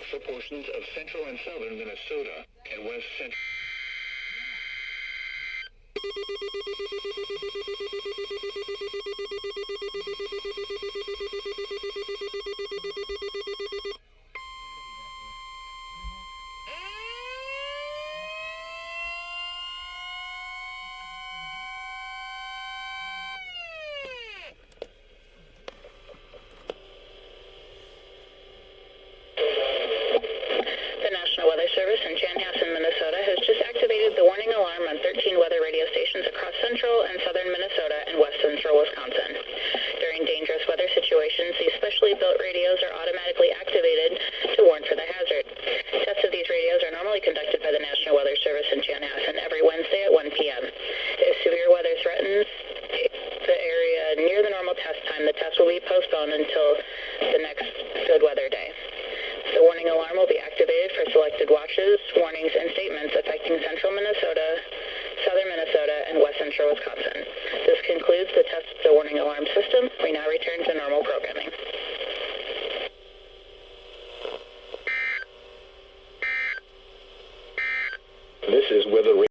for portions of central and southern Minnesota and west central. Service in Chanhassen, Minnesota has just activated the warning alarm on 13 weather radio stations across central and southern Minnesota and west central Wisconsin. During dangerous weather situations, these specially built radios are automatically activated to warn for the hazard. Tests of these radios are normally conducted by the National Weather Service in Chanhassen every Wednesday at 1 p.m. If severe weather threatens the area near the normal test time, the test will be postponed until the next good weather day. The warning alarm will be activated for selected watches, warnings, and statements affecting central Minnesota, southern Minnesota, and west central Wisconsin. This concludes the test of the warning alarm system. We now return to normal programming. This is Weather